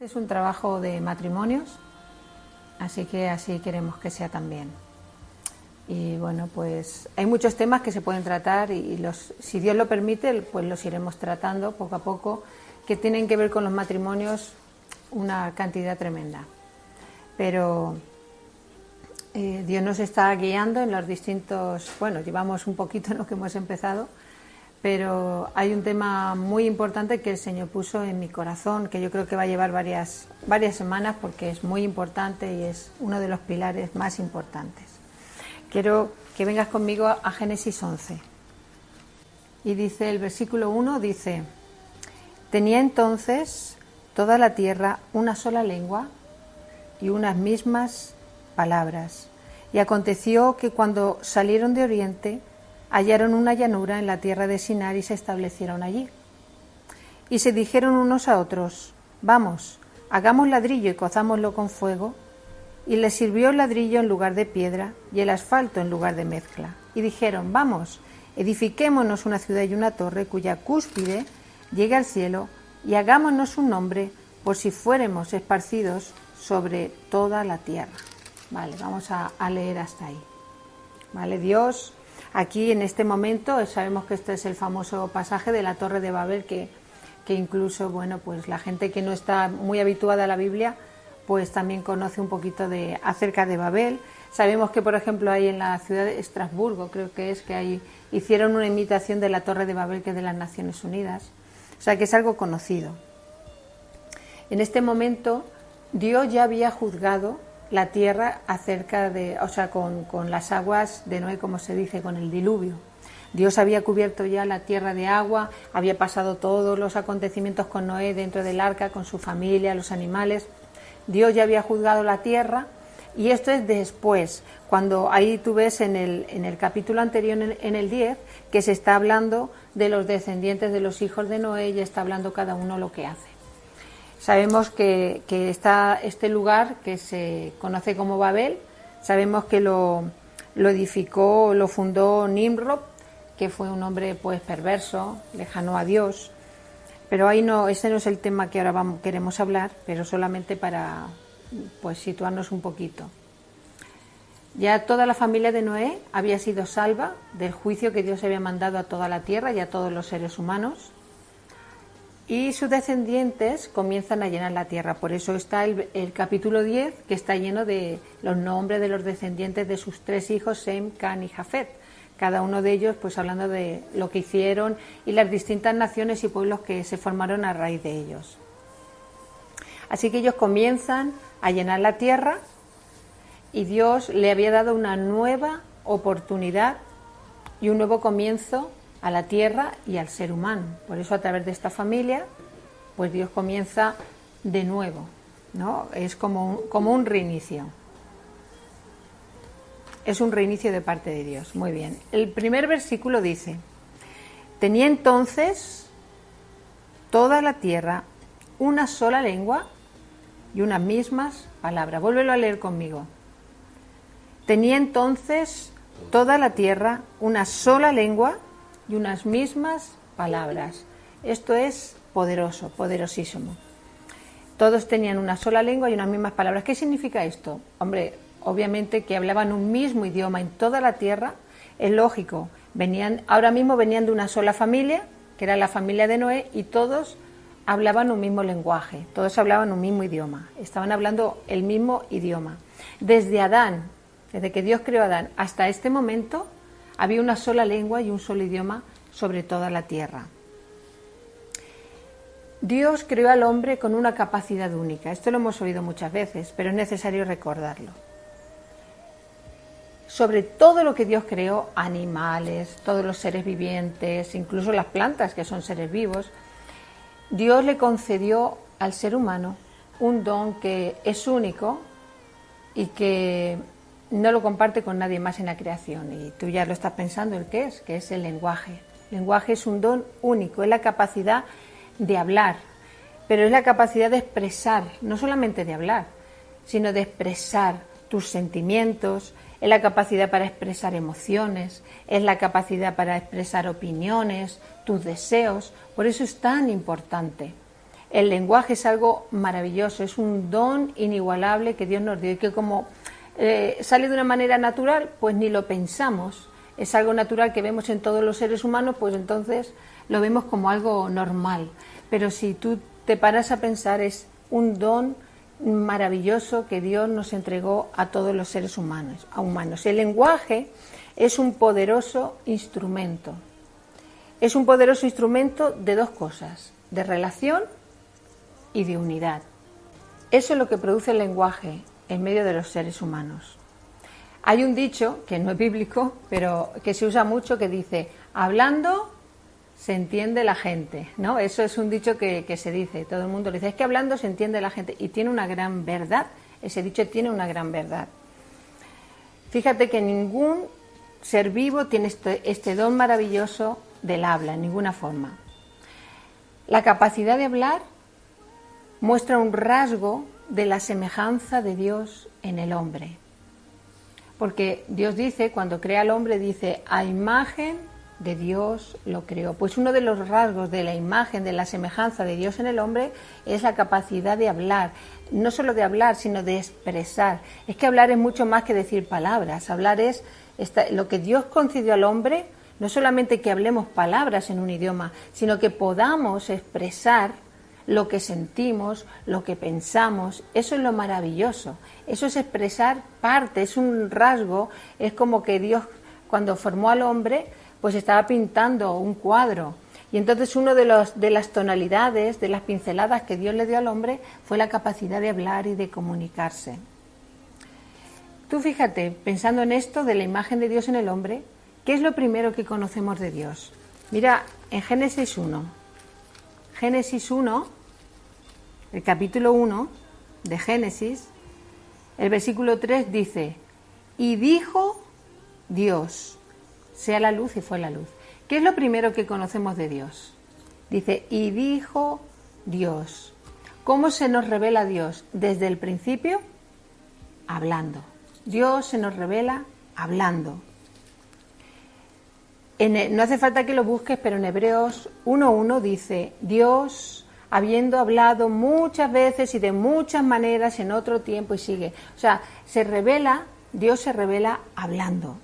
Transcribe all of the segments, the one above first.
Es un trabajo de matrimonios, así que así queremos que sea también. Y bueno, pues hay muchos temas que se pueden tratar y si Dios lo permite, pues los iremos tratando poco a poco, que tienen que ver con los matrimonios una cantidad tremenda. Pero Dios nos está guiando en los distintos, bueno, llevamos un poquito en lo que hemos empezado, pero hay un tema muy importante que el Señor puso en mi corazón, que yo creo que va a llevar varias semanas porque es muy importante y es uno de los pilares más importantes. Quiero que vengas conmigo a Génesis 11. Y dice el versículo 1, dice: tenía entonces toda la tierra una sola lengua y unas mismas palabras. Y aconteció que cuando salieron de oriente, hallaron una llanura en la tierra de Sinar y se establecieron allí. Y se dijeron unos a otros: vamos, hagamos ladrillo y cozámoslo con fuego. Y les sirvió el ladrillo en lugar de piedra y el asfalto en lugar de mezcla. Y dijeron: vamos, edifiquémonos una ciudad y una torre cuya cúspide llegue al cielo, y hagámonos un nombre por si fuéramos esparcidos sobre toda la tierra. Vale, vamos a leer hasta ahí. Vale, Dios, aquí en este momento sabemos que este es el famoso pasaje de la Torre de Babel, que incluso, bueno, pues la gente que no está muy habituada a la Biblia, pues también conoce un poquito acerca de Babel. Sabemos que, por ejemplo, hay en la ciudad de Estrasburgo, creo que es, que ahí hicieron una imitación de la Torre de Babel, que es de las Naciones Unidas. O sea, que es algo conocido. En este momento, Dios ya había juzgado la tierra acerca de, o sea, con las aguas de Noé, como se dice, con el diluvio. Dios había cubierto ya la tierra de agua, había pasado todos los acontecimientos con Noé dentro del arca, con su familia, los animales. Dios ya había juzgado la tierra, y esto es después, cuando ahí tú ves en el capítulo anterior, en el 10, que se está hablando de los descendientes de los hijos de Noé, y está hablando cada uno lo que hace. Sabemos que está este lugar que se conoce como Babel, sabemos que lo edificó, lo fundó Nimrod, que fue un hombre pues perverso, lejano a Dios. Pero ahí no, ese no es el tema que ahora queremos hablar, pero solamente para pues situarnos un poquito. Ya toda la familia de Noé había sido salva del juicio que Dios había mandado a toda la tierra y a todos los seres humanos. Y sus descendientes comienzan a llenar la tierra. Por eso está el capítulo 10, que está lleno de los nombres de los descendientes de sus tres hijos, Sem, Can y Jafet. Cada uno de ellos pues hablando de lo que hicieron y las distintas naciones y pueblos que se formaron a raíz de ellos. Así que ellos comienzan a llenar la tierra, y Dios le había dado una nueva oportunidad y un nuevo comienzo a la tierra y al ser humano. Por eso, a través de esta familia, pues Dios comienza de nuevo, ¿no? Es como un reinicio. Es un reinicio de parte de Dios. Muy bien. El primer versículo dice: tenía entonces toda la tierra una sola lengua y unas mismas palabras. Vuélvelo a leer conmigo. Tenía entonces toda la tierra una sola lengua y unas mismas palabras. Esto es poderoso, poderosísimo. Todos tenían una sola lengua y unas mismas palabras. ¿Qué significa esto? Hombre, obviamente que hablaban un mismo idioma en toda la tierra. Es lógico, ahora mismo venían de una sola familia, que era la familia de Noé, y todos hablaban un mismo lenguaje, todos hablaban un mismo idioma, estaban hablando el mismo idioma. Desde Adán, desde que Dios creó a Adán hasta este momento, había una sola lengua y un solo idioma sobre toda la tierra. Dios creó al hombre con una capacidad única. Esto lo hemos oído muchas veces, pero es necesario recordarlo. Sobre todo lo que Dios creó, animales, todos los seres vivientes, incluso las plantas, que son seres vivos, Dios le concedió al ser humano un don que es único y que no lo comparte con nadie más en la creación. Y tú ya lo estás pensando, ¿el qué es? Que es el lenguaje. El lenguaje es un don único, es la capacidad de hablar, pero es la capacidad de expresar, no solamente de hablar, sino de expresar tus sentimientos, es la capacidad para expresar emociones, es la capacidad para expresar opiniones, tus deseos. Por eso es tan importante. El lenguaje es algo maravilloso, es un don inigualable que Dios nos dio y que como sale de una manera natural, pues ni lo pensamos. Es algo natural que vemos en todos los seres humanos, pues entonces lo vemos como algo normal. Pero si tú te paras a pensar, es un don maravilloso que Dios nos entregó a todos los seres humanos. El lenguaje es un poderoso instrumento. Es un poderoso instrumento de dos cosas, de relación y de unidad. Eso es lo que produce el lenguaje en medio de los seres humanos. Hay un dicho, que no es bíblico, pero que se usa mucho, que dice, hablando se entiende la gente, ¿no? Eso es un dicho que se dice, todo el mundo le dice, es que hablando se entiende la gente, y tiene una gran verdad, ese dicho tiene una gran verdad. Fíjate que ningún ser vivo tiene este don maravilloso del habla, en ninguna forma. La capacidad de hablar muestra un rasgo de la semejanza de Dios en el hombre. Porque Dios dice, cuando crea al hombre, dice, a imagen de Dios lo creó. Pues uno de los rasgos de la imagen, de la semejanza de Dios en el hombre, es la capacidad de hablar. No solo de hablar, sino de expresar. Es que hablar es mucho más que decir palabras. Hablar es lo que Dios concedió al hombre, no solamente que hablemos palabras en un idioma, sino que podamos expresar lo que sentimos, lo que pensamos. Eso es lo maravilloso. Eso es expresar parte, es un rasgo, es como que Dios, cuando formó al hombre, pues estaba pintando un cuadro. Y entonces uno de las tonalidades, de las pinceladas que Dios le dio al hombre, fue la capacidad de hablar y de comunicarse. Tú fíjate, pensando en esto de la imagen de Dios en el hombre, ¿qué es lo primero que conocemos de Dios? Mira, en Génesis 1, el capítulo 1 de Génesis, el versículo 3 dice, y dijo Dios, sea la luz, y fue la luz. ¿Qué es lo primero que conocemos de Dios? Dice, y dijo Dios. ¿Cómo se nos revela Dios? Desde el principio, hablando. Dios se nos revela hablando. No hace falta que lo busques, pero en Hebreos 1:1 dice, Dios, habiendo hablado muchas veces y de muchas maneras en otro tiempo, y sigue. O sea, Dios se revela hablando.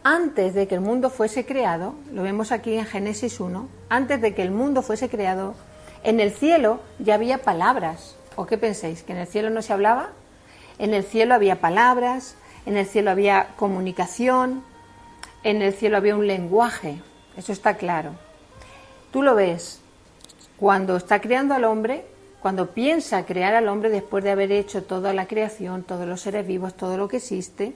Antes de que el mundo fuese creado, lo vemos aquí en Génesis 1, antes de que el mundo fuese creado, en el cielo ya había palabras. ¿O qué pensáis? ¿Que en el cielo no se hablaba? En el cielo había palabras, en el cielo había comunicación, en el cielo había un lenguaje, eso está claro. Tú lo ves, cuando está creando al hombre, cuando piensa crear al hombre después de haber hecho toda la creación, todos los seres vivos, todo lo que existe,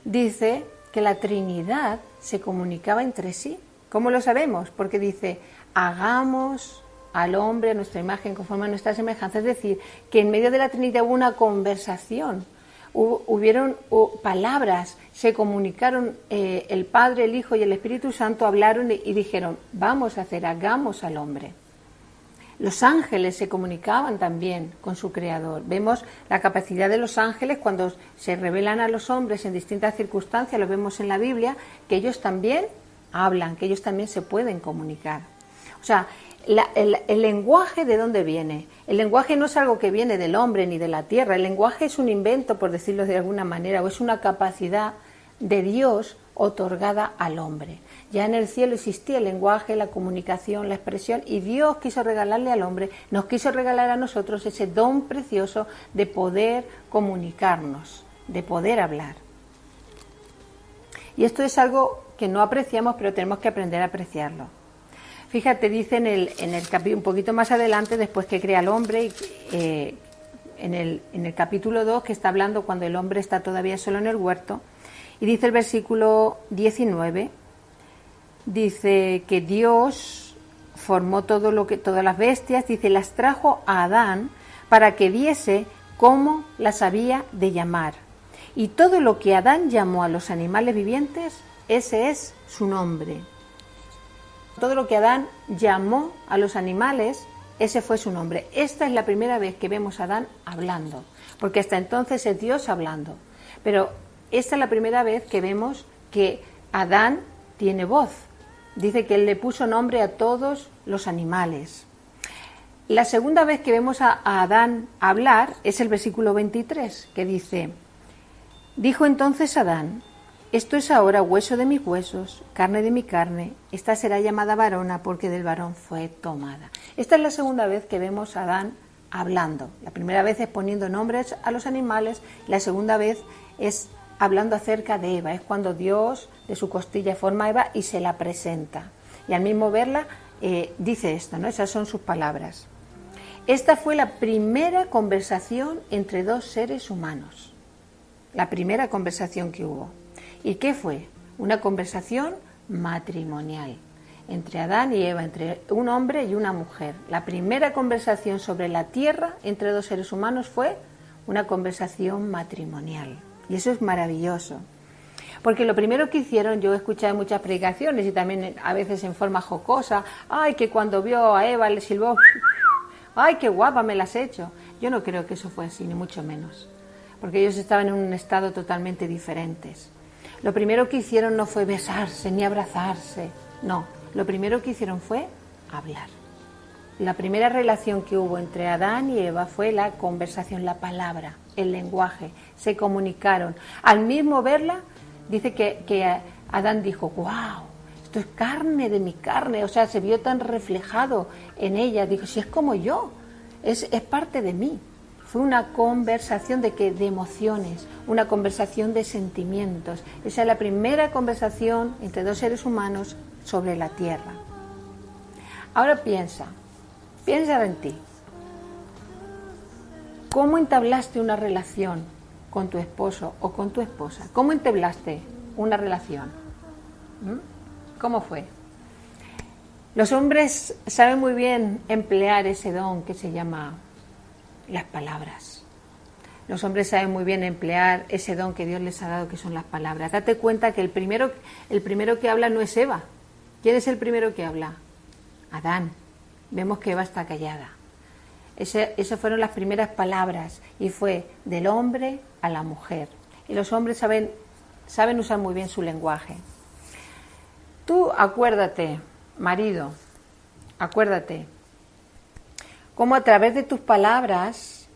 dice que la Trinidad se comunicaba entre sí. ¿Cómo lo sabemos? Porque dice, hagamos al hombre a nuestra imagen conforme a nuestra semejanza. Es decir, que en medio de la Trinidad hubo una conversación, hubieron palabras, se comunicaron, el Padre, el Hijo y el Espíritu Santo hablaron y dijeron, hagamos al hombre. Los ángeles se comunicaban también con su Creador. Vemos la capacidad de los ángeles cuando se revelan a los hombres en distintas circunstancias, lo vemos en la Biblia, que ellos también hablan, que ellos también se pueden comunicar. O sea, el lenguaje, ¿de dónde viene? El lenguaje no es algo que viene del hombre ni de la tierra. El lenguaje es un invento, por decirlo de alguna manera, o es una capacidad de Dios otorgada al hombre. Ya en el cielo existía el lenguaje, la comunicación, la expresión, y Dios quiso regalarle al hombre, nos quiso regalar a nosotros ese don precioso de poder comunicarnos, de poder hablar. Y esto es algo que no apreciamos, pero tenemos que aprender a apreciarlo. Fíjate, dice en el capítulo, un poquito más adelante, después que crea al hombre, en el capítulo 2, que está hablando cuando el hombre está todavía solo en el huerto, y dice el versículo 19, dice que Dios formó todas las bestias, dice, las trajo a Adán para que viese cómo las había de llamar. Y todo lo que Adán llamó a los animales vivientes, ese es su nombre. Todo lo que Adán llamó a los animales, ese fue su nombre. Esta es la primera vez que vemos a Adán hablando, porque hasta entonces es Dios hablando. Pero esta es la primera vez que vemos que Adán tiene voz. Dice que él le puso nombre a todos los animales. La segunda vez que vemos a Adán hablar es el versículo 23, que dice: dijo entonces Adán: esto es ahora hueso de mis huesos, carne de mi carne, esta será llamada varona porque del varón fue tomada. Esta es la segunda vez que vemos a Adán hablando. La primera vez es poniendo nombres a los animales, la segunda vez es hablando acerca de Eva, es cuando Dios de su costilla forma a Eva y se la presenta. Y al mismo verla dice esto, ¿no? Esas son sus palabras. Esta fue la primera conversación entre dos seres humanos, la primera conversación que hubo. ¿Y qué fue? Una conversación matrimonial entre Adán y Eva, entre un hombre y una mujer. La primera conversación sobre la tierra entre dos seres humanos fue una conversación matrimonial. Y eso es maravilloso. Porque lo primero que hicieron, yo he escuchado muchas predicaciones y también a veces en forma jocosa: ay, que cuando vio a Eva le silbó, ay, qué guapa me la has hecho. Yo no creo que eso fue así, ni mucho menos. Porque ellos estaban en un estado totalmente diferente. Lo primero que hicieron no fue besarse ni abrazarse, no. Lo primero que hicieron fue hablar. La primera relación que hubo entre Adán y Eva fue la conversación, la palabra, el lenguaje. Se comunicaron. Al mismo verla, dice que Adán dijo: ¡guau! Esto es carne de mi carne. O sea, se vio tan reflejado en ella. Dijo: si es como yo, es parte de mí. Fue una conversación de emociones, una conversación de sentimientos. Esa es la primera conversación entre dos seres humanos sobre la tierra. Ahora piensa en ti. ¿Cómo entablaste una relación con tu esposo o con tu esposa? ¿Cómo entablaste una relación? ¿Cómo fue? Los hombres saben muy bien emplear ese don que se llama las palabras. Los hombres saben muy bien emplear ese don que Dios les ha dado, que son las palabras. Date cuenta que el primero que habla no es Eva. ¿Quién es el primero que habla? Adán. Vemos que Eva está callada. Esas fueron las primeras palabras y fue del hombre a la mujer. Y los hombres saben usar muy bien su lenguaje. Tú acuérdate, marido, acuérdate cómo a través de tus palabras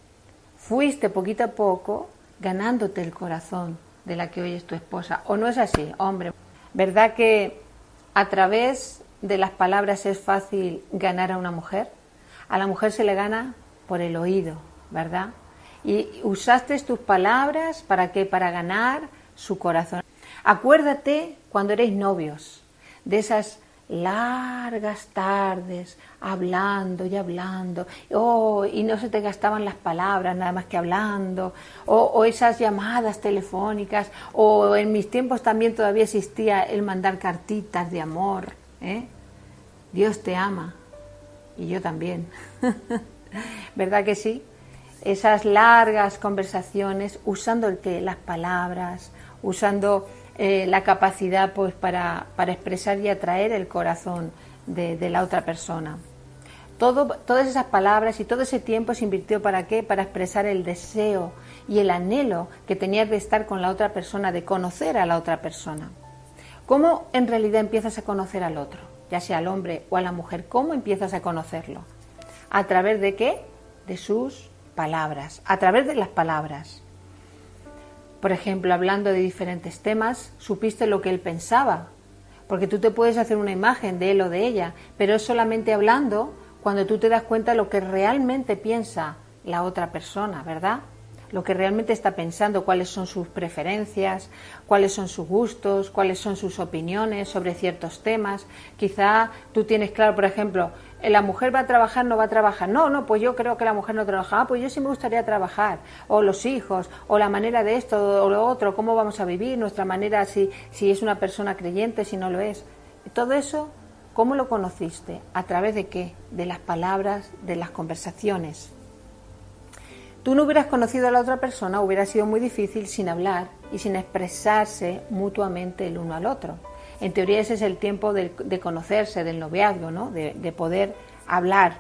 fuiste poquito a poco ganándote el corazón de la que hoy es tu esposa. ¿O no es así, hombre? ¿Verdad que a través de las palabras es fácil ganar a una mujer? A la mujer se le gana por el oído, ¿verdad? Y usaste tus palabras ¿para qué? Para ganar su corazón. Acuérdate cuando erais novios, de esas largas tardes hablando y hablando, y no se te gastaban las palabras nada más que hablando, o esas llamadas telefónicas, o en mis tiempos también todavía existía el mandar cartitas de amor, Dios te ama y yo también. ¿Verdad que sí? Esas largas conversaciones usando las palabras, usando la capacidad pues para expresar y atraer el corazón de la otra persona. Todas esas palabras y todo ese tiempo se invirtió ¿para qué? Para expresar el deseo y el anhelo que tenías de estar con la otra persona, de conocer a la otra persona. ¿Cómo en realidad empiezas a conocer al otro? Ya sea al hombre o a la mujer, ¿cómo empiezas a conocerlo? ¿A través de qué? De sus palabras, a través de las palabras. Por ejemplo, hablando de diferentes temas, supiste lo que él pensaba, porque tú te puedes hacer una imagen de él o de ella, pero es solamente hablando cuando tú te das cuenta de lo que realmente piensa la otra persona, ¿verdad? Lo que realmente está pensando, cuáles son sus preferencias, cuáles son sus gustos, cuáles son sus opiniones sobre ciertos temas. Quizá tú tienes claro, por ejemplo, la mujer va a trabajar, no va a trabajar. No, pues yo creo que la mujer no trabaja. Pues yo sí me gustaría trabajar. O los hijos, o la manera de esto o lo otro, cómo vamos a vivir, nuestra manera, si es una persona creyente, si no lo es. Todo eso, ¿cómo lo conociste? ¿A través de qué? De las palabras, de las conversaciones. Tú no hubieras conocido a la otra persona, hubiera sido muy difícil sin hablar y sin expresarse mutuamente el uno al otro. En teoría ese es el tiempo de conocerse, del noviazgo, ¿no? De poder hablar.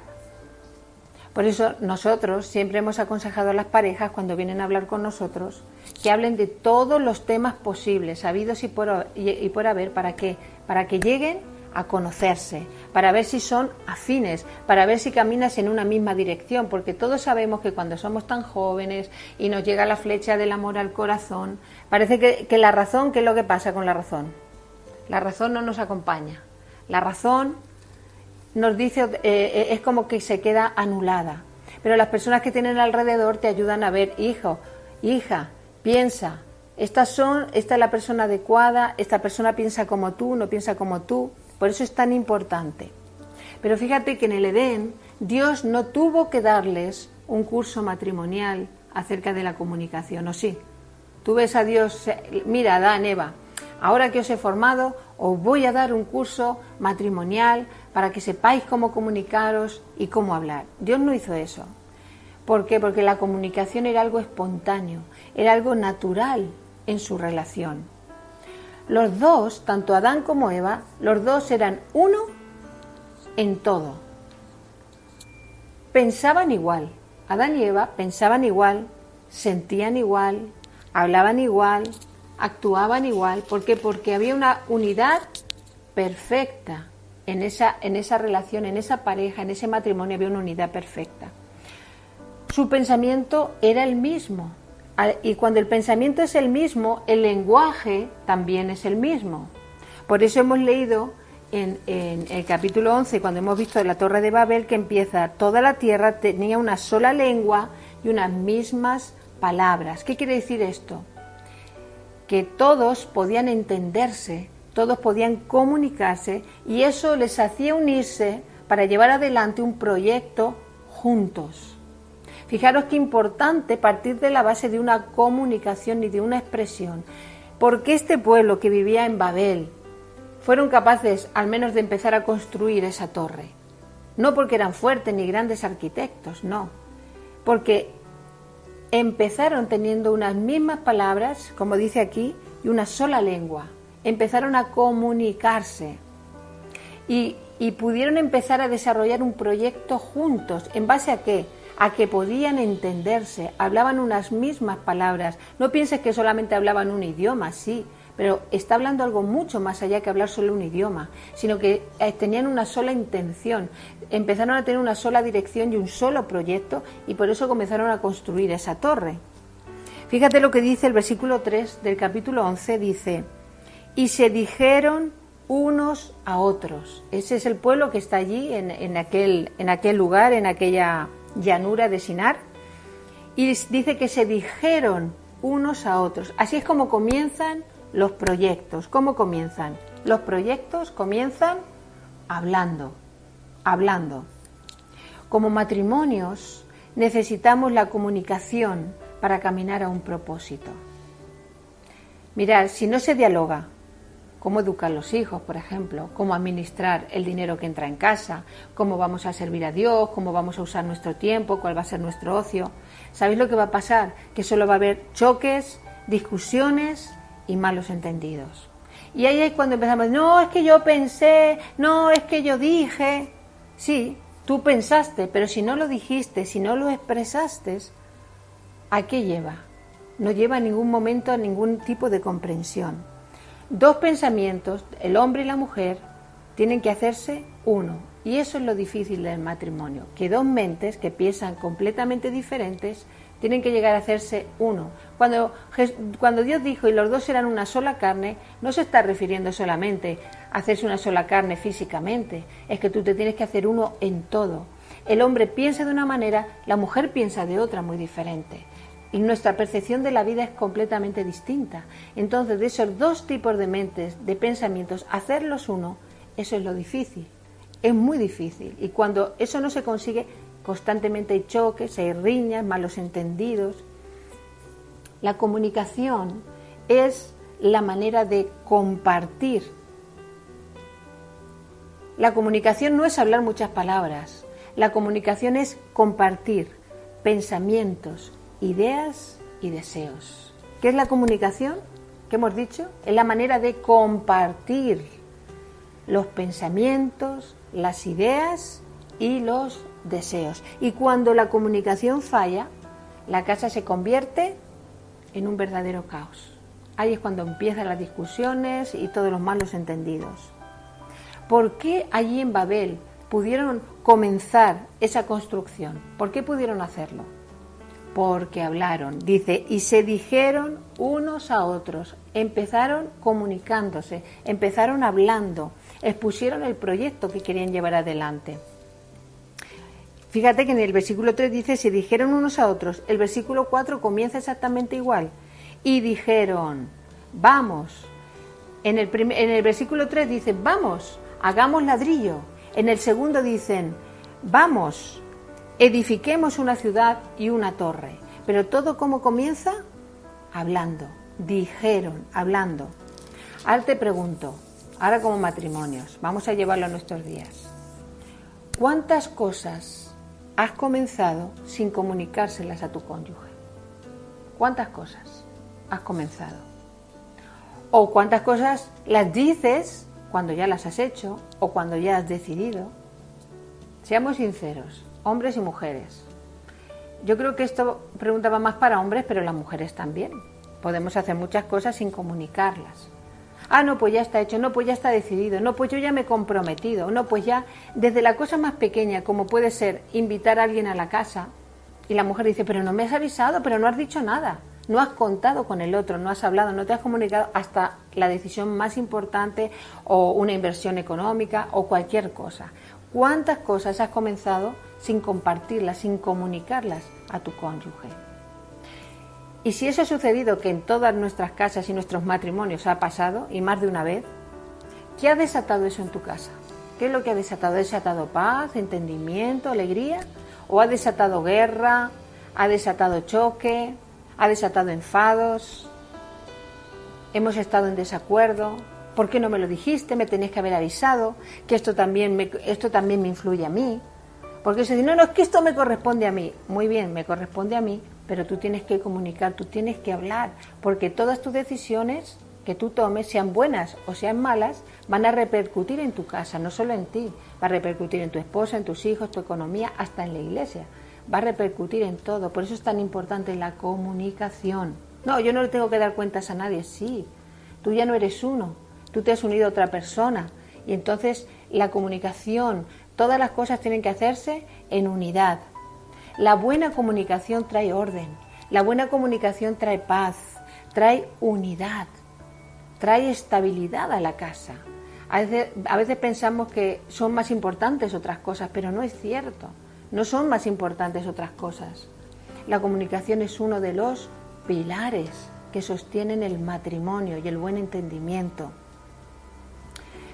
Por eso nosotros siempre hemos aconsejado a las parejas cuando vienen a hablar con nosotros que hablen de todos los temas posibles, habidos y por haber, ¿para qué? Para que lleguen a conocerse, para ver si son afines, para ver si caminas en una misma dirección, porque todos sabemos que cuando somos tan jóvenes y nos llega la flecha del amor al corazón, parece que la razón, ¿qué es lo que pasa con la razón? La razón no nos acompaña, la razón nos dice, es como que se queda anulada, pero las personas que tienen alrededor te ayudan a ver, hijo, hija, piensa, esta es la persona adecuada, esta persona piensa como tú, no piensa como tú. Por eso es tan importante. Pero fíjate que en el Edén Dios no tuvo que darles un curso matrimonial acerca de la comunicación, ¿o sí? Tú ves a Dios, mira Adán, Eva, ahora que os he formado, os voy a dar un curso matrimonial para que sepáis cómo comunicaros y cómo hablar. Dios no hizo eso. ¿Por qué? Porque la comunicación era algo espontáneo, era algo natural en su relación. Los dos, tanto Adán como Eva, los dos eran uno en todo. Pensaban igual. Adán y Eva pensaban igual, sentían igual, hablaban igual, actuaban igual. ¿Por qué? Porque había una unidad perfecta en esa relación, en esa pareja, en ese matrimonio había una unidad perfecta. Su pensamiento era el mismo. Y cuando el pensamiento es el mismo, el lenguaje también es el mismo. Por eso hemos leído en el capítulo 11, cuando hemos visto la Torre de Babel, que empieza, toda la tierra tenía una sola lengua y unas mismas palabras. ¿Qué quiere decir esto? Que todos podían entenderse, todos podían comunicarse y eso les hacía unirse para llevar adelante un proyecto juntos. Fijaros qué importante partir de la base de una comunicación y de una expresión. Porque este pueblo que vivía en Babel fueron capaces al menos de empezar a construir esa torre. No porque eran fuertes ni grandes arquitectos, no. Porque empezaron teniendo unas mismas palabras, como dice aquí, y una sola lengua. Empezaron a comunicarse y pudieron empezar a desarrollar un proyecto juntos. ¿En base a qué? A que podían entenderse, hablaban unas mismas palabras. No pienses que solamente hablaban un idioma, sí, pero está hablando algo mucho más allá que hablar solo un idioma, sino que tenían una sola intención, empezaron a tener una sola dirección y un solo proyecto y por eso comenzaron a construir esa torre. Fíjate lo que dice el versículo 3 del capítulo 11, dice, y se dijeron unos a otros. Ese es el pueblo que está allí en aquel lugar, en aquella llanura de Sinar, y dice que se dijeron unos a otros. Así es como comienzan los proyectos. ¿Cómo comienzan? Los proyectos comienzan hablando. Como matrimonios necesitamos la comunicación para caminar a un propósito. Mirad, si no se dialoga, cómo educar a los hijos, por ejemplo, cómo administrar el dinero que entra en casa, cómo vamos a servir a Dios, cómo vamos a usar nuestro tiempo, cuál va a ser nuestro ocio. ¿Sabéis lo que va a pasar? Que solo va a haber choques, discusiones y malos entendidos. Y ahí es cuando empezamos, no, es que yo pensé, no, es que yo dije. Sí, tú pensaste, pero si no lo dijiste, si no lo expresaste, ¿a qué lleva? No lleva en ningún momento a ningún tipo de comprensión. Dos pensamientos, el hombre y la mujer, tienen que hacerse uno. Y eso es lo difícil del matrimonio, que dos mentes que piensan completamente diferentes tienen que llegar a hacerse uno. Cuando Dios dijo y los dos eran una sola carne, no se está refiriendo solamente a hacerse una sola carne físicamente, es que tú te tienes que hacer uno en todo. El hombre piensa de una manera, la mujer piensa de otra muy diferente. Y nuestra percepción de la vida es completamente distinta. Entonces, de esos dos tipos de mentes, de pensamientos, hacerlos uno, eso es lo difícil. Es muy difícil. Y cuando eso no se consigue, constantemente hay choques, hay riñas, malos entendidos. La comunicación es la manera de compartir. La comunicación no es hablar muchas palabras. La comunicación es compartir pensamientos, ideas y deseos. ¿Qué es la comunicación? ¿Qué hemos dicho? Es la manera de compartir los pensamientos, las ideas y los deseos. Y cuando la comunicación falla, la casa se convierte en un verdadero caos. Ahí es cuando empiezan las discusiones y todos los malos entendidos. ¿Por qué allí en Babel pudieron comenzar esa construcción? ¿Por qué pudieron hacerlo? Porque hablaron, dice, y se dijeron unos a otros, empezaron comunicándose, empezaron hablando, expusieron el proyecto que querían llevar adelante. Fíjate que en el versículo 3 dice, se dijeron unos a otros, el versículo 4 comienza exactamente igual, y dijeron, vamos. En el versículo 3 dice, vamos, hagamos ladrillo. En el segundo dicen, vamos, edifiquemos una ciudad y una torre. Pero todo ¿cómo comienza? Hablando. Dijeron, hablando. Ahora te pregunto, ahora como matrimonios, vamos a llevarlo a nuestros días. ¿Cuántas cosas has comenzado sin comunicárselas a tu cónyuge? ¿Cuántas cosas has comenzado? ¿O cuántas cosas las dices cuando ya las has hecho o cuando ya has decidido? Seamos sinceros, hombres y mujeres. Yo creo que esto preguntaba más para hombres, pero las mujeres también. Podemos hacer muchas cosas sin comunicarlas. Ah, no, pues ya está hecho, no, pues ya está decidido, no, pues yo ya me he comprometido, no, pues ya, desde la cosa más pequeña, como puede ser invitar a alguien a la casa, y la mujer dice, pero no me has avisado, pero no has dicho nada, no has contado con el otro, no has hablado, no te has comunicado, hasta la decisión más importante, o una inversión económica, o cualquier cosa. ¿Cuántas cosas has comenzado sin compartirlas, sin comunicarlas a tu cónyuge? Y si eso ha sucedido, que en todas nuestras casas y nuestros matrimonios ha pasado, y más de una vez, ¿qué ha desatado eso en tu casa? ¿Qué es lo que ha desatado? ¿Ha desatado paz, entendimiento, alegría? ¿O ha desatado guerra? ¿Ha desatado choque? ¿Ha desatado enfados? ¿Hemos estado en desacuerdo? ¿Por qué no me lo dijiste? Me tenías que haber avisado, que esto también me influye a mí. Porque se dice, no, es que esto me corresponde a mí. Muy bien, me corresponde a mí, pero tú tienes que comunicar, tú tienes que hablar, porque todas tus decisiones que tú tomes, sean buenas o sean malas, van a repercutir en tu casa, no solo en ti, va a repercutir en tu esposa, en tus hijos, tu economía, hasta en la iglesia, va a repercutir en todo. Por eso es tan importante la comunicación. No, yo no le tengo que dar cuentas a nadie, sí, tú ya no eres uno, tú te has unido a otra persona, y entonces la comunicación, todas las cosas tienen que hacerse en unidad. La buena comunicación trae orden, la buena comunicación trae paz, trae unidad, trae estabilidad a la casa. A veces pensamos que son más importantes otras cosas, pero no es cierto, no son más importantes otras cosas. La comunicación es uno de los pilares que sostienen el matrimonio y el buen entendimiento.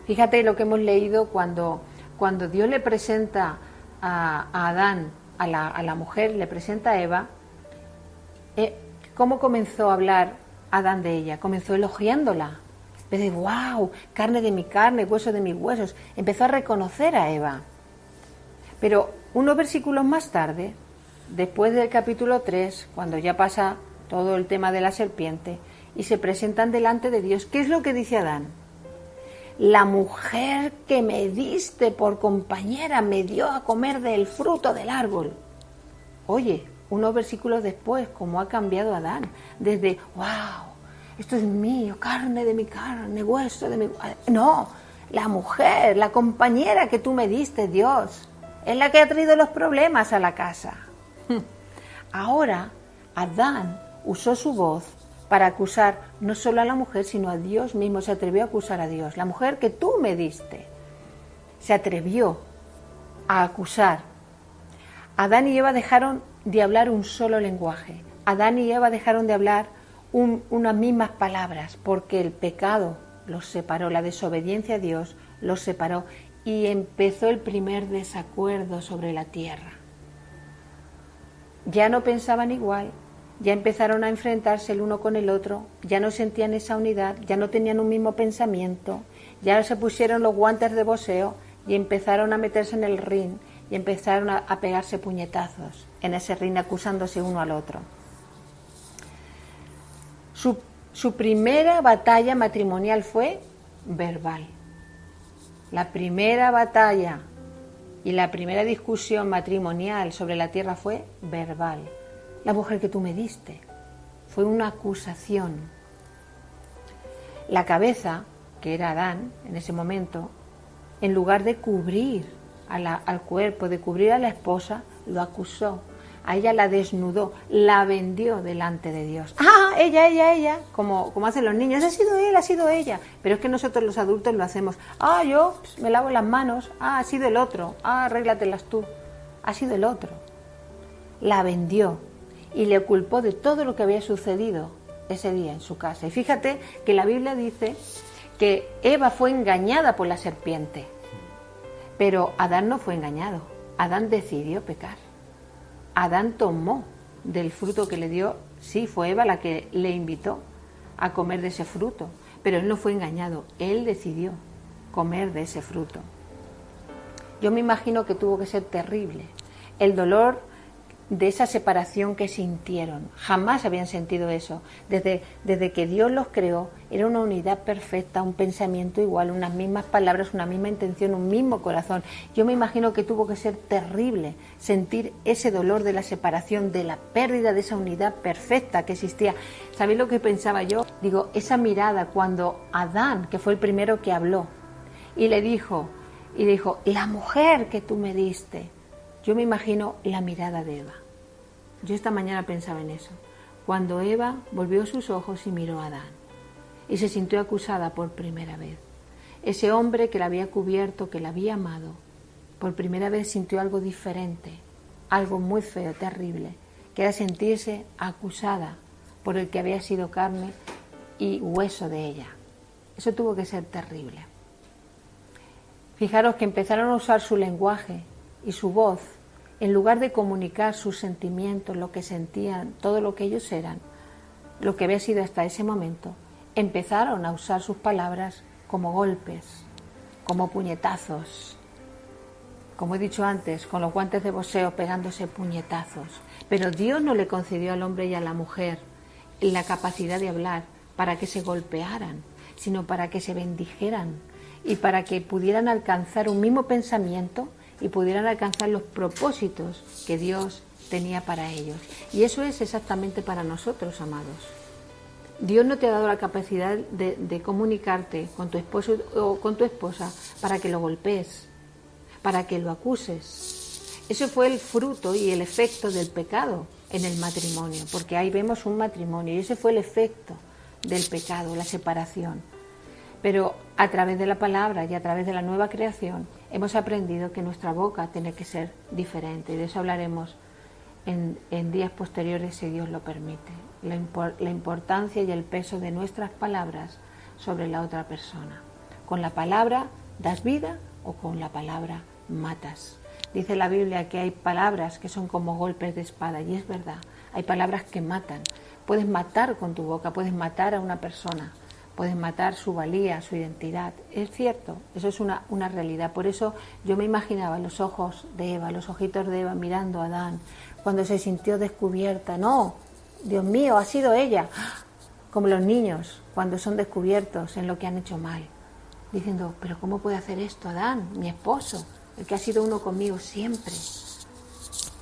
Fíjate lo que hemos leído cuando Dios le presenta a Adán, a la mujer, le presenta a Eva. ¿Cómo comenzó a hablar Adán de ella? Comenzó elogiándola. Empezó, wow, carne de mi carne, hueso de mis huesos. Empezó a reconocer a Eva. Pero unos versículos más tarde, después del capítulo 3, cuando ya pasa todo el tema de la serpiente, y se presentan delante de Dios, ¿qué es lo que dice Adán? La mujer que me diste por compañera me dio a comer del fruto del árbol. Oye, unos versículos después, ¿cómo ha cambiado Adán? Desde, wow, esto es mío, carne de mi carne, hueso de mi... No, la mujer, la compañera que tú me diste, Dios, es la que ha traído los problemas a la casa. Ahora, Adán usó su voz para acusar no solo a la mujer, sino a Dios mismo. Se atrevió a acusar a Dios. La mujer que tú me diste se atrevió a acusar. Adán y Eva dejaron de hablar un solo lenguaje. Adán y Eva dejaron de hablar unas mismas palabras, porque el pecado los separó, la desobediencia a Dios los separó, y empezó el primer desacuerdo sobre la tierra. Ya no pensaban igual, ya empezaron a enfrentarse el uno con el otro, ya no sentían esa unidad, ya no tenían un mismo pensamiento, ya se pusieron los guantes de boxeo y empezaron a meterse en el ring y empezaron a pegarse puñetazos en ese ring, acusándose uno al otro. Su primera batalla matrimonial fue verbal. La primera batalla y la primera discusión matrimonial sobre la tierra fue verbal. La mujer que tú me diste fue una acusación. La cabeza, que era Adán en ese momento, en lugar de cubrir al cuerpo, de cubrir a la esposa, lo acusó. A ella la desnudó, la vendió delante de Dios. ¡Ah, ella! Como hacen los niños. Ha sido él, ha sido ella. Pero es que nosotros los adultos lo hacemos. ¡Ah, yo me lavo las manos! ¡Ah, ha sido el otro! ¡Ah, arréglatelas tú! Ha sido el otro. La vendió y le culpó de todo lo que había sucedido ese día en su casa. Y fíjate que la Biblia dice que Eva fue engañada por la serpiente. Pero Adán no fue engañado. Adán decidió pecar. Adán tomó del fruto que le dio, sí, fue Eva la que le invitó a comer de ese fruto, pero él no fue engañado, él decidió comer de ese fruto. Yo me imagino que tuvo que ser terrible el dolor de esa separación que sintieron. Jamás habían sentido eso. Desde que Dios los creó, era una unidad perfecta, un pensamiento igual, unas mismas palabras, una misma intención, un mismo corazón. Yo me imagino que tuvo que ser terrible sentir ese dolor de la separación, de la pérdida de esa unidad perfecta que existía. ¿Sabéis lo que pensaba yo? Digo, esa mirada cuando Adán, que fue el primero que habló, y le dijo, la mujer que tú me diste. Yo me imagino la mirada de Eva. Yo esta mañana pensaba en eso. Cuando Eva volvió sus ojos y miró a Adán y se sintió acusada por primera vez. Ese hombre que la había cubierto, que la había amado, por primera vez sintió algo diferente, algo muy feo, terrible, que era sentirse acusada por el que había sido carne y hueso de ella. Eso tuvo que ser terrible. Fijaros que empezaron a usar su lenguaje y su voz, en lugar de comunicar sus sentimientos, lo que sentían, todo lo que ellos eran, lo que había sido hasta ese momento, empezaron a usar sus palabras como golpes, como puñetazos, como he dicho antes, con los guantes de boxeo pegándose puñetazos. Pero Dios no le concedió al hombre y a la mujer la capacidad de hablar para que se golpearan, sino para que se bendijeran y para que pudieran alcanzar un mismo pensamiento y pudieran alcanzar los propósitos que Dios tenía para ellos. Y eso es exactamente para nosotros, amados. Dios no te ha dado la capacidad de comunicarte con tu esposo o con tu esposa para que lo golpees, para que lo acuses. Eso fue el fruto y el efecto del pecado en el matrimonio, porque ahí vemos un matrimonio y ese fue el efecto del pecado, la separación. Pero a través de la palabra y a través de la nueva creación hemos aprendido que nuestra boca tiene que ser diferente y de eso hablaremos en días posteriores si Dios lo permite. La importancia y el peso de nuestras palabras sobre la otra persona. Con la palabra das vida o con la palabra matas. Dice la Biblia que hay palabras que son como golpes de espada y es verdad, hay palabras que matan. Puedes matar con tu boca, puedes matar a una persona. Pueden matar su valía, su identidad. Es cierto, eso es una realidad. Por eso yo me imaginaba los ojos de Eva, los ojitos de Eva mirando a Adán, cuando se sintió descubierta. No, Dios mío, ha sido ella. Como los niños, cuando son descubiertos en lo que han hecho mal. Diciendo, pero ¿cómo puede hacer esto Adán, mi esposo, el que ha sido uno conmigo siempre?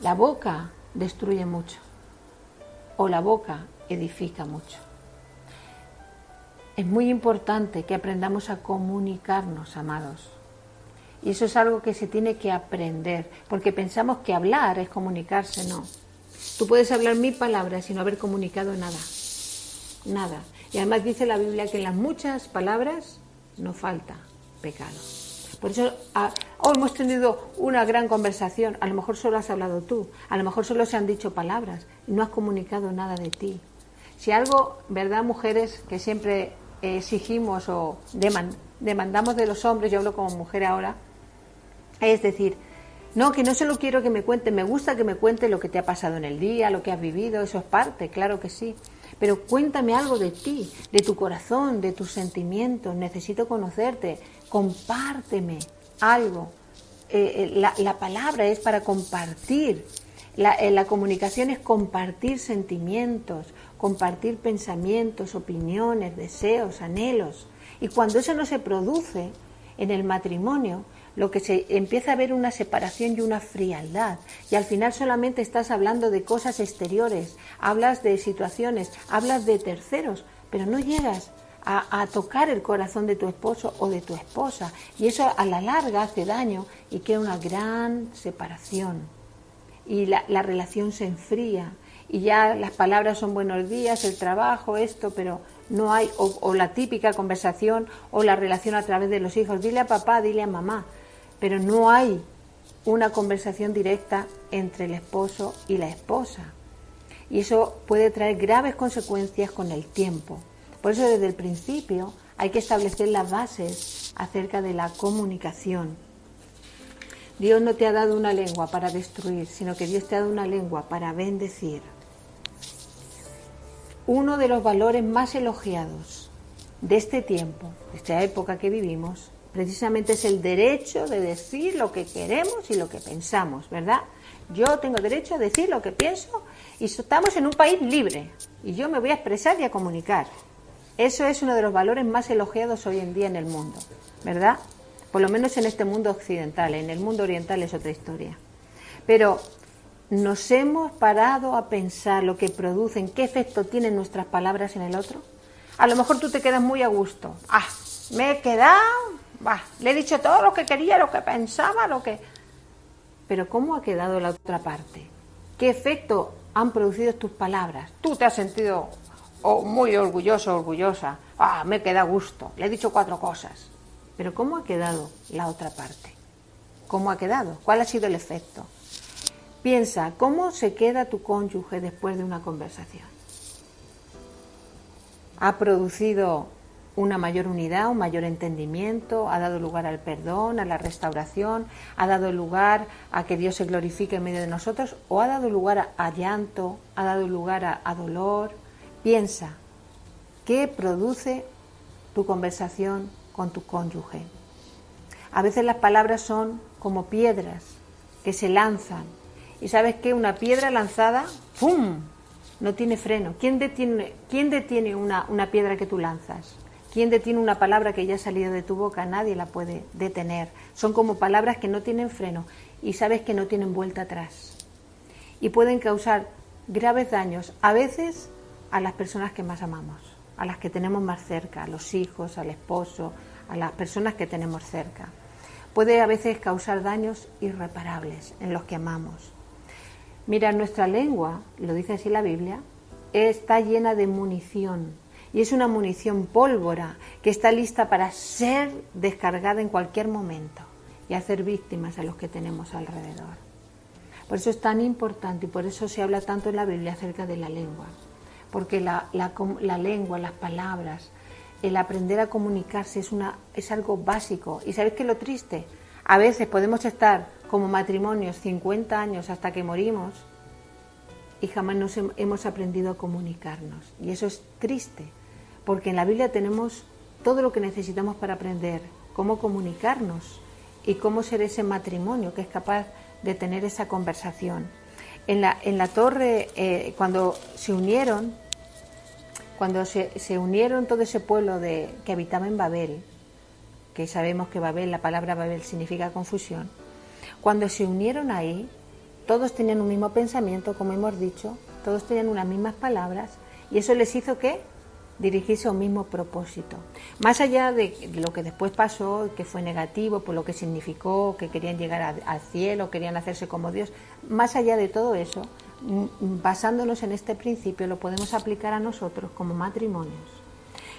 La boca destruye mucho, o la boca edifica mucho. Es muy importante que aprendamos a comunicarnos, amados. Y eso es algo que se tiene que aprender, porque pensamos que hablar es comunicarse, no. Tú puedes hablar 1000 palabras sin haber comunicado nada. Nada. Y además dice la Biblia que en las muchas palabras no falta pecado. Por eso hoy hemos tenido una gran conversación. A lo mejor solo has hablado tú, a lo mejor solo se han dicho palabras y no has comunicado nada de ti. Si algo, ¿verdad, mujeres, que siempre exigimos o demandamos de los hombres, yo hablo como mujer ahora, es decir, no, que no solo quiero que me cuente, me gusta que me cuente lo que te ha pasado en el día, lo que has vivido, eso es parte, claro que sí, pero cuéntame algo de ti, de tu corazón, de tus sentimientos, necesito conocerte, compárteme algo. La palabra es para compartir, la comunicación es compartir sentimientos, compartir pensamientos, opiniones, deseos, anhelos. Y cuando eso no se produce en el matrimonio, lo que se empieza a ver una separación y una frialdad. Y al final solamente estás hablando de cosas exteriores, hablas de situaciones, hablas de terceros, pero no llegas a tocar el corazón de tu esposo o de tu esposa. Y eso a la larga hace daño y crea una gran separación. Y la relación se enfría. Y ya las palabras son buenos días, el trabajo, esto, pero no hay, o la típica conversación o la relación a través de los hijos. Dile a papá, dile a mamá. Pero no hay una conversación directa entre el esposo y la esposa. Y eso puede traer graves consecuencias con el tiempo. Por eso desde el principio hay que establecer las bases acerca de la comunicación. Dios no te ha dado una lengua para destruir, sino que Dios te ha dado una lengua para bendecir. Uno de los valores más elogiados de este tiempo, de esta época que vivimos, precisamente es el derecho de decir lo que queremos y lo que pensamos, ¿verdad? Yo tengo derecho a decir lo que pienso y estamos en un país libre y yo me voy a expresar y a comunicar. Eso es uno de los valores más elogiados hoy en día en el mundo, ¿verdad? Por lo menos en este mundo occidental. En el mundo oriental es otra historia. Pero ¿nos hemos parado a pensar lo que producen, qué efecto tienen nuestras palabras en el otro? A lo mejor tú te quedas muy a gusto. Me he quedado, le he dicho todo lo que quería, lo que pensaba, lo que... Pero ¿cómo ha quedado la otra parte? ¿Qué efecto han producido tus palabras? Tú te has sentido muy orgulloso, orgullosa. Me queda a gusto, le he dicho 4 cosas. Pero ¿cómo ha quedado la otra parte? ¿Cómo ha quedado? ¿Cuál ha sido el efecto? Piensa, ¿cómo se queda tu cónyuge después de una conversación? ¿Ha producido una mayor unidad, un mayor entendimiento? ¿Ha dado lugar al perdón, a la restauración? ¿Ha dado lugar a que Dios se glorifique en medio de nosotros? ¿O ha dado lugar a llanto? ¿Ha dado lugar a dolor? Piensa, ¿qué produce tu conversación con tu cónyuge? A veces las palabras son como piedras que se lanzan. ¿Y sabes qué? Una piedra lanzada, ¡pum!, no tiene freno. ¿Quién detiene una piedra que tú lanzas? ¿Quién detiene una palabra que ya ha salido de tu boca? Nadie la puede detener. Son como palabras que no tienen freno y sabes que no tienen vuelta atrás. Y pueden causar graves daños, a veces a las personas que más amamos, a las que tenemos más cerca, a los hijos, al esposo, a las personas que tenemos cerca. Puede a veces causar daños irreparables en los que amamos. Mira, nuestra lengua, lo dice así la Biblia, está llena de munición. Y es una munición pólvora que está lista para ser descargada en cualquier momento y hacer víctimas a los que tenemos alrededor. Por eso es tan importante y por eso se habla tanto en la Biblia acerca de la lengua. Porque la lengua, las palabras, el aprender a comunicarse es algo básico. ¿Y sabes qué es lo triste? A veces podemos estar como matrimonios 50 años hasta que morimos y jamás nos hemos aprendido a comunicarnos. Y eso es triste, porque en la Biblia tenemos todo lo que necesitamos para aprender cómo comunicarnos y cómo ser ese matrimonio que es capaz de tener esa conversación. En la torre, cuando se unieron todo ese pueblo que habitaba en Babel, que sabemos que Babel, la palabra Babel significa confusión, cuando se unieron ahí, todos tenían un mismo pensamiento, como hemos dicho, todos tenían unas mismas palabras, y eso les hizo ¿qué? Dirigirse a un mismo propósito. Más allá de lo que después pasó, que fue negativo, por lo que significó, que querían llegar al cielo, querían hacerse como Dios, más allá de todo eso, basándonos en este principio, lo podemos aplicar a nosotros como matrimonios.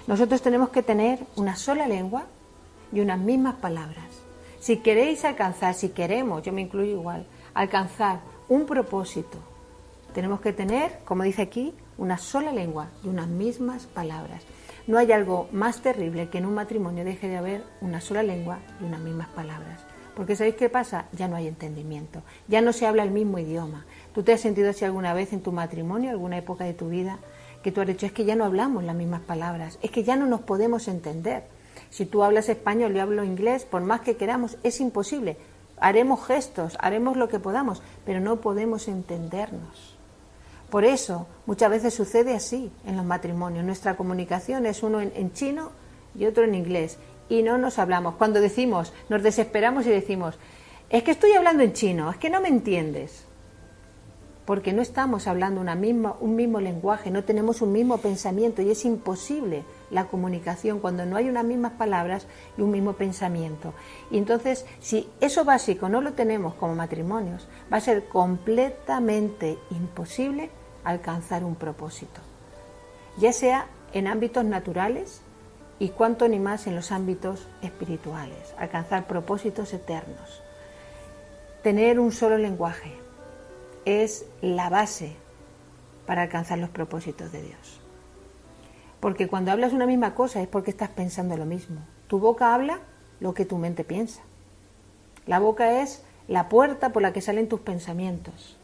Nosotros tenemos que tener una sola lengua y unas mismas palabras. Si queréis alcanzar, si queremos, yo me incluyo igual, alcanzar un propósito, tenemos que tener, como dice aquí, una sola lengua y unas mismas palabras. No hay algo más terrible que en un matrimonio deje de haber una sola lengua y unas mismas palabras. Porque ¿sabéis qué pasa? Ya no hay entendimiento, ya no se habla el mismo idioma. ¿Tú te has sentido así alguna vez en tu matrimonio, alguna época de tu vida, que tú has dicho, es que ya no hablamos las mismas palabras, es que ya no nos podemos entender? Si tú hablas español y yo hablo inglés, por más que queramos, es imposible. Haremos gestos, haremos lo que podamos, pero no podemos entendernos. Por eso, muchas veces sucede así en los matrimonios. Nuestra comunicación es uno en chino y otro en inglés. Y no nos hablamos. Cuando decimos, nos desesperamos y decimos, es que estoy hablando en chino, es que no me entiendes. Porque no estamos hablando un mismo lenguaje, no tenemos un mismo pensamiento y es imposible la comunicación, cuando no hay unas mismas palabras y un mismo pensamiento. Y entonces, si eso básico no lo tenemos como matrimonios, va a ser completamente imposible alcanzar un propósito, ya sea en ámbitos naturales y cuanto ni más en los ámbitos espirituales, alcanzar propósitos eternos. Tener un solo lenguaje es la base para alcanzar los propósitos de Dios. Porque cuando hablas una misma cosa es porque estás pensando lo mismo. Tu boca habla lo que tu mente piensa. La boca es la puerta por la que salen tus pensamientos.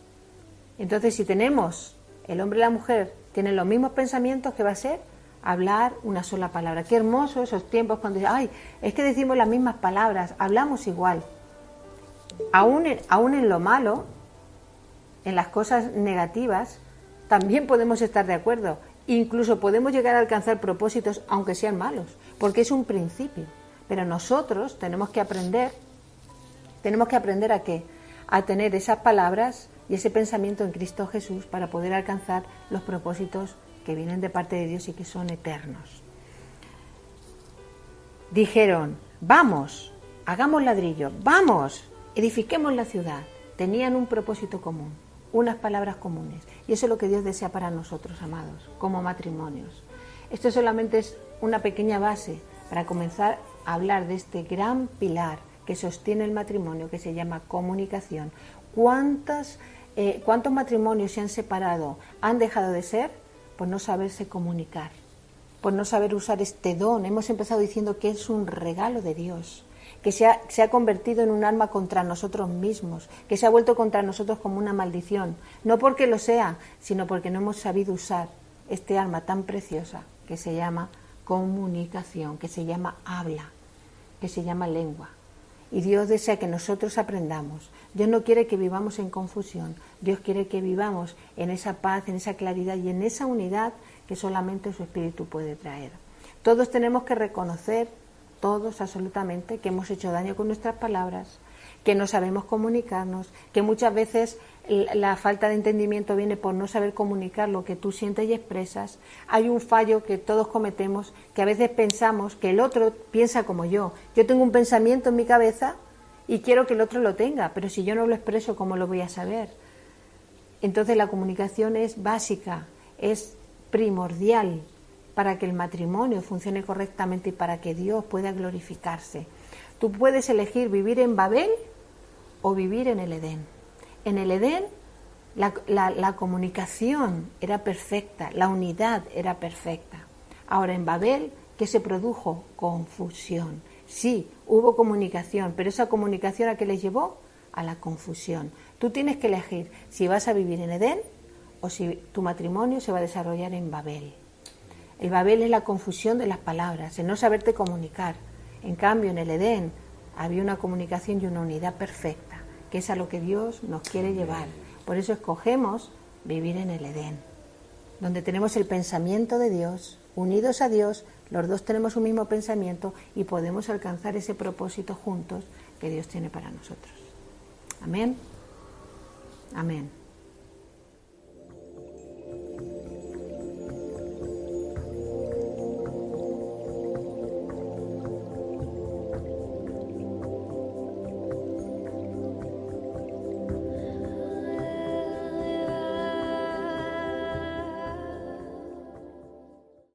Entonces, si tenemos, el hombre y la mujer tienen los mismos pensamientos, ¿qué va a ser? Hablar una sola palabra. Qué hermoso esos tiempos cuando dicen, ay, es que decimos las mismas palabras, hablamos igual. Aún en lo malo, en las cosas negativas, también podemos estar de acuerdo. Incluso podemos llegar a alcanzar propósitos aunque sean malos, porque es un principio. Pero nosotros tenemos que aprender ¿a qué? A tener esas palabras y ese pensamiento en Cristo Jesús para poder alcanzar los propósitos que vienen de parte de Dios y que son eternos. Dijeron, vamos, hagamos ladrillo, vamos, edifiquemos la ciudad. Tenían un propósito común, unas palabras comunes. Y eso es lo que Dios desea para nosotros, amados, como matrimonios. Esto solamente es una pequeña base para comenzar a hablar de este gran pilar que sostiene el matrimonio, que se llama comunicación. ¿Cuántos matrimonios se han separado, han dejado de ser? Por no saberse comunicar, por no saber usar este don. Hemos empezado diciendo que es un regalo de Dios, que se ha convertido en un arma contra nosotros mismos, que se ha vuelto contra nosotros como una maldición. No porque lo sea, sino porque no hemos sabido usar este arma tan preciosa que se llama comunicación, que se llama habla, que se llama lengua. Y Dios desea que nosotros aprendamos. Dios no quiere que vivamos en confusión. Dios quiere que vivamos en esa paz, en esa claridad y en esa unidad que solamente su Espíritu puede traer. Todos tenemos que reconocer, todos absolutamente, que hemos hecho daño con nuestras palabras, que no sabemos comunicarnos, que muchas veces la falta de entendimiento viene por no saber comunicar lo que tú sientes y expresas. Hay un fallo que todos cometemos, que a veces pensamos que el otro piensa como yo. Yo tengo un pensamiento en mi cabeza y quiero que el otro lo tenga, pero si yo no lo expreso, ¿cómo lo voy a saber? Entonces la comunicación es básica, es primordial para que el matrimonio funcione correctamente y para que Dios pueda glorificarse. Tú puedes elegir vivir en Babel o vivir en el Edén. En el Edén la comunicación era perfecta, la unidad era perfecta. Ahora en Babel, ¿qué se produjo? Confusión. Sí, hubo comunicación, pero esa comunicación ¿a qué les llevó? A la confusión. Tú tienes que elegir si vas a vivir en Edén o si tu matrimonio se va a desarrollar en Babel. El Babel es la confusión de las palabras, el no saberte comunicar. En cambio, en el Edén había una comunicación y una unidad perfecta, que es a lo que Dios nos quiere llevar. Por eso escogemos vivir en el Edén, donde tenemos el pensamiento de Dios, unidos a Dios, los dos tenemos un mismo pensamiento y podemos alcanzar ese propósito juntos que Dios tiene para nosotros. Amén. Amén.